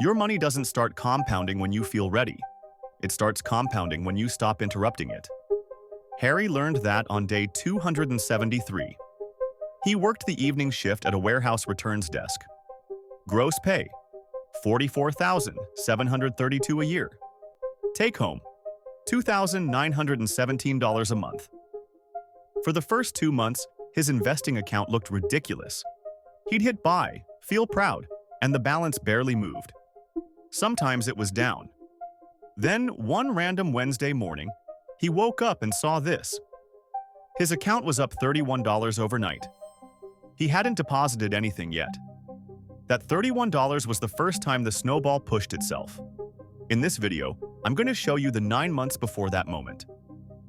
Your money doesn't start compounding when you feel ready. It starts compounding when you stop interrupting it. Harry learned that on day 273. He worked the evening shift at a warehouse returns desk. Gross pay, $44,732 a year. Take home, $2,917 a month. For the first 2 months, his investing account looked ridiculous. He'd hit buy, feel proud, and the balance barely moved. Sometimes it was down. Then, one random Wednesday morning, he woke up and saw this. His account was up $31 overnight. He hadn't deposited anything yet. That $31 was the first time the snowball pushed itself. In this video, I'm going to show you the 9 months before that moment.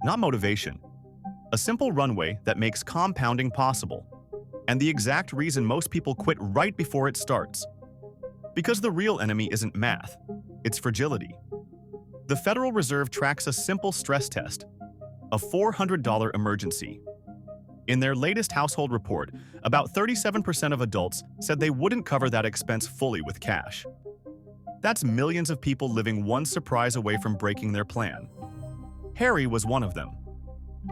Not motivation. A simple runway that makes compounding possible. And the exact reason most people quit right before it starts. Because the real enemy isn't math, it's fragility. The Federal Reserve tracks a simple stress test, a $400 emergency. In their latest household report, about 37% of adults said they wouldn't cover that expense fully with cash. That's millions of people living one surprise away from breaking their plan. Harry was one of them.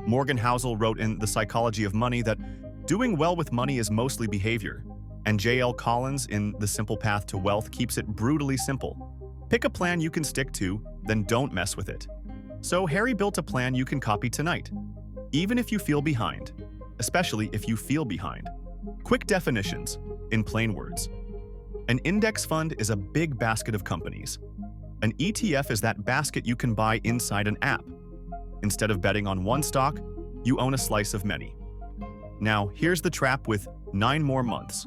Morgan Housel wrote in The Psychology of Money that doing well with money is mostly behavior, and J.L. Collins in The Simple Path to Wealth keeps it brutally simple. Pick a plan you can stick to, then don't mess with it. So Harry built a plan you can copy tonight, even if you feel behind, especially if you feel behind. Quick definitions, in plain words. An index fund is a big basket of companies. An ETF is that basket you can buy inside an app. Instead of betting on one stock, you own a slice of many. Now, here's the trap with 9 more months.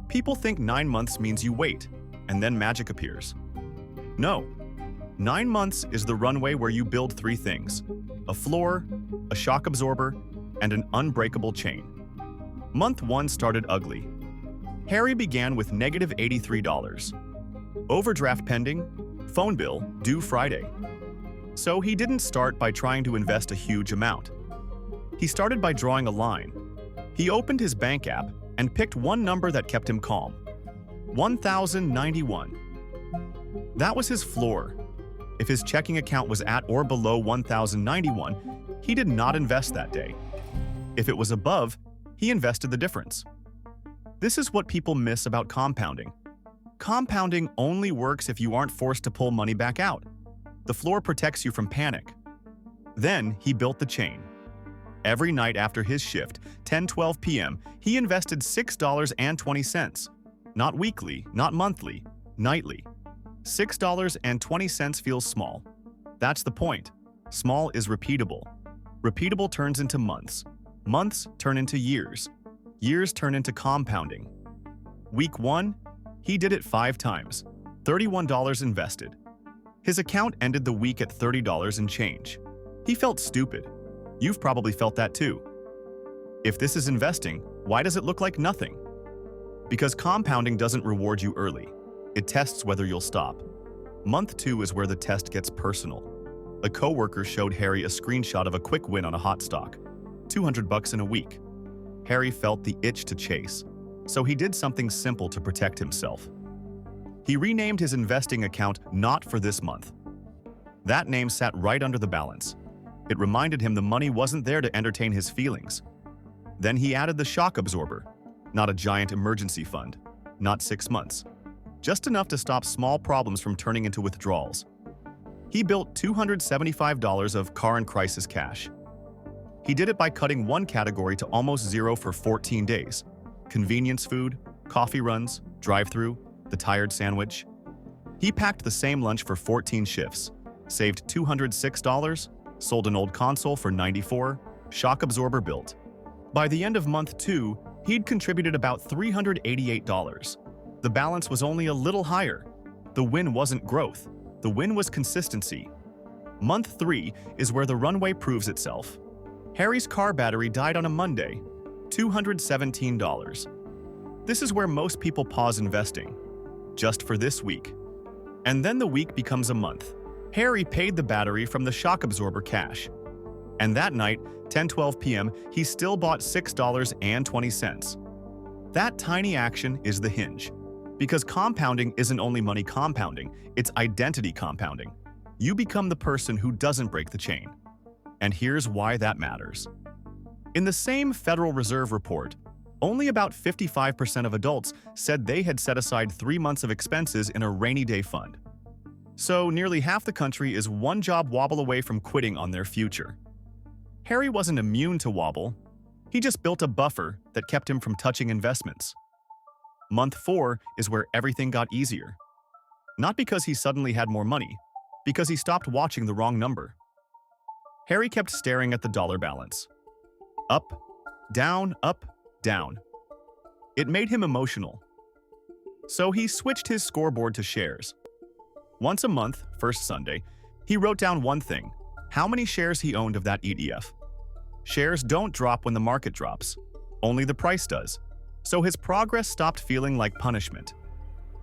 People think 9 months means you wait, and then magic appears. No. 9 months is the runway where you build 3 things: a floor, a shock absorber, and an unbreakable chain. Month 1 started ugly. Harry began with negative $83. Overdraft pending, phone bill due Friday. So he didn't start by trying to invest a huge amount. He started by drawing a line. He opened his bank app and picked one number that kept him calm: 1,091. That was his floor. If his checking account was at or below 1,091, he did not invest that day. If it was above, he invested the difference. This is what people miss about compounding. Compounding only works if you aren't forced to pull money back out. The floor protects you from panic. Then he built the chain. Every night after his shift, 10-12 p.m., he invested $6.20. Not weekly, not monthly, nightly. $6.20 feels small. That's the point. Small is repeatable. Repeatable turns into months. Months turn into years. Years turn into compounding. Week 1, he did it 5 times. $31 invested. His account ended the week at $30 and change. He felt stupid. You've probably felt that too. If this is investing, why does it look like nothing? Because compounding doesn't reward you early. It tests whether you'll stop. Month 2 is where the test gets personal. A coworker showed Harry a screenshot of a quick win on a hot stock. $200 in a week. Harry felt the itch to chase, so he did something simple to protect himself. He renamed his investing account Not for This Month. That name sat right under the balance. It reminded him the money wasn't there to entertain his feelings. Then he added the shock absorber, not a giant emergency fund, not 6 months. Just enough to stop small problems from turning into withdrawals. He built $275 of car and crisis cash. He did it by cutting one category to almost zero for 14 days. Convenience food, coffee runs, drive-through, the tired sandwich. He packed the same lunch for 14 shifts, saved $206, sold an old console for $94, shock absorber built. By the end of month 2, he'd contributed about $388. The balance was only a little higher. The win wasn't growth. The win was consistency. Month 3 is where the runway proves itself. Harry's car battery died on a Monday, $217. This is where most people pause investing, just for this week. And then the week becomes a month. Harry paid the battery from the shock absorber cash. And that night, 10-12 p.m., he still bought $6.20. That tiny action is the hinge. Because compounding isn't only money compounding, it's identity compounding. You become the person who doesn't break the chain. And here's why that matters. In the same Federal Reserve report, only about 55% of adults said they had set aside 3 months of expenses in a rainy day fund. So nearly half the country is one job wobble away from quitting on their future. Harry wasn't immune to wobble. He just built a buffer that kept him from touching investments. Month 4 is where everything got easier. Not because he suddenly had more money, because he stopped watching the wrong number. Harry kept staring at the dollar balance. Up, down, up, down. It made him emotional. So he switched his scoreboard to shares. Once a month, first Sunday, he wrote down one thing: how many shares he owned of that ETF. Shares don't drop when the market drops. Only the price does. So his progress stopped feeling like punishment.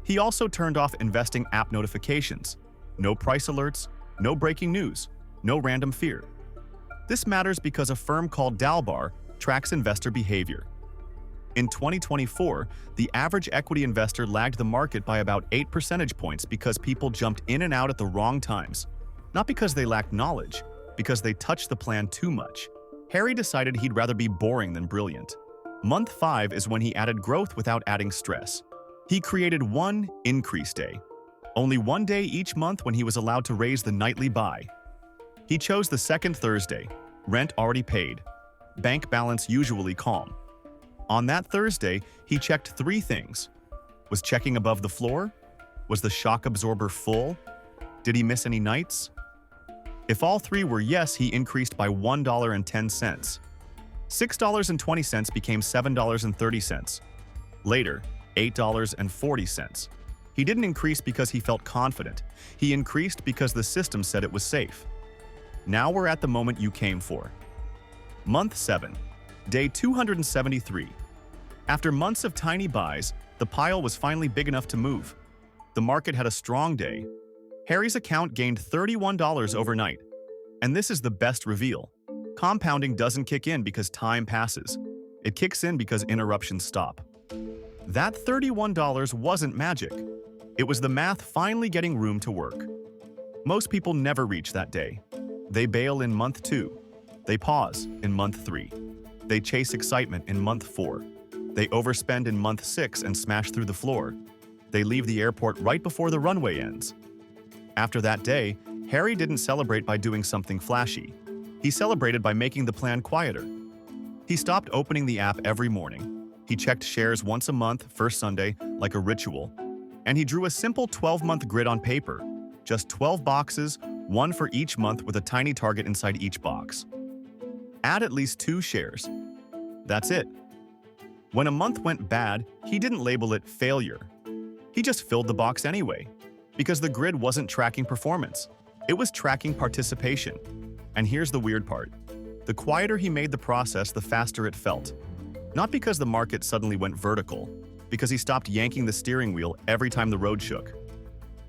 He also turned off investing app notifications. No price alerts, no breaking news, no random fear. This matters because a firm called Dalbar tracks investor behavior. In 2024, the average equity investor lagged the market by about 8 percentage points because people jumped in and out at the wrong times. Not because they lacked knowledge, because they touched the plan too much. Harry decided he'd rather be boring than brilliant. Month 5 is when he added growth without adding stress. He created one increase day. Only one day each month when he was allowed to raise the nightly buy. He chose the second Thursday, rent already paid, bank balance usually calm. On that Thursday, he checked 3 things. Was checking above the floor? Was the shock absorber full? Did he miss any nights? If all 3 were yes, he increased by $1.10. $6.20 became $7.30. Later, $8.40. He didn't increase because he felt confident. He increased because the system said it was safe. Now we're at the moment you came for. Month 7, day 273. After months of tiny buys, the pile was finally big enough to move. The market had a strong day. Harry's account gained $31 overnight. And this is the best reveal. Compounding doesn't kick in because time passes. It kicks in because interruptions stop. That $31 wasn't magic. It was the math finally getting room to work. Most people never reach that day. They bail in month 2. They pause in month 3. They chase excitement in month 4. They overspend in month 6 and smash through the floor. They leave the airport right before the runway ends. After that day, Harry didn't celebrate by doing something flashy. He celebrated by making the plan quieter. He stopped opening the app every morning. He checked shares once a month, first Sunday, like a ritual. And he drew a simple 12-month grid on paper. Just 12 boxes, one for each month with a tiny target inside each box. Add at least 2 shares. That's it. When a month went bad, he didn't label it failure. He just filled the box anyway, because the grid wasn't tracking performance. It was tracking participation. And here's the weird part. The quieter he made the process, the faster it felt. Not because the market suddenly went vertical, because he stopped yanking the steering wheel every time the road shook.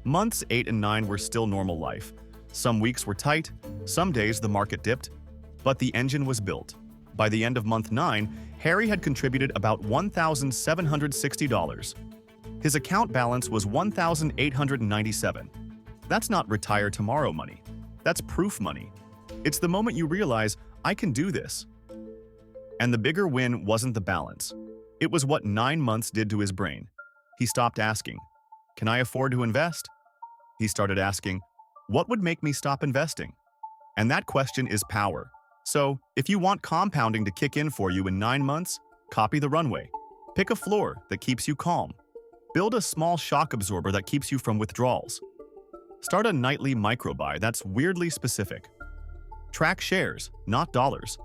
Months 8 and 9 were still normal life. Some weeks were tight, some days the market dipped, but the engine was built. By the end of month 9, Harry had contributed about $1,760. His account balance was $1,897. That's not retire tomorrow money. That's proof money. It's the moment you realize, I can do this. And the bigger win wasn't the balance. It was what 9 months did to his brain. He stopped asking, can I afford to invest? He started asking, what would make me stop investing? And that question is power. So, if you want compounding to kick in for you in 9 months, copy the runway. Pick a floor that keeps you calm. Build a small shock absorber that keeps you from withdrawals. Start a nightly micro-buy that's weirdly specific. Track shares, not dollars.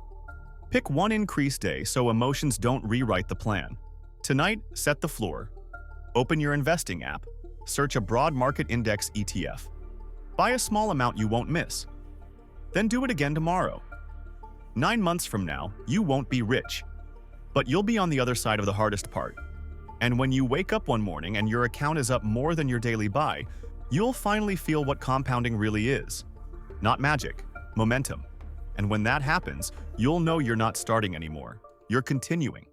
Pick one increase day so emotions don't rewrite the plan. Tonight, set the floor. Open your investing app. Search a broad market index ETF. Buy a small amount you won't miss. Then do it again tomorrow. 9 months from now, you won't be rich. But you'll be on the other side of the hardest part. And when you wake up one morning and your account is up more than your daily buy, you'll finally feel what compounding really is. Not magic, momentum. And when that happens, you'll know you're not starting anymore. You're continuing.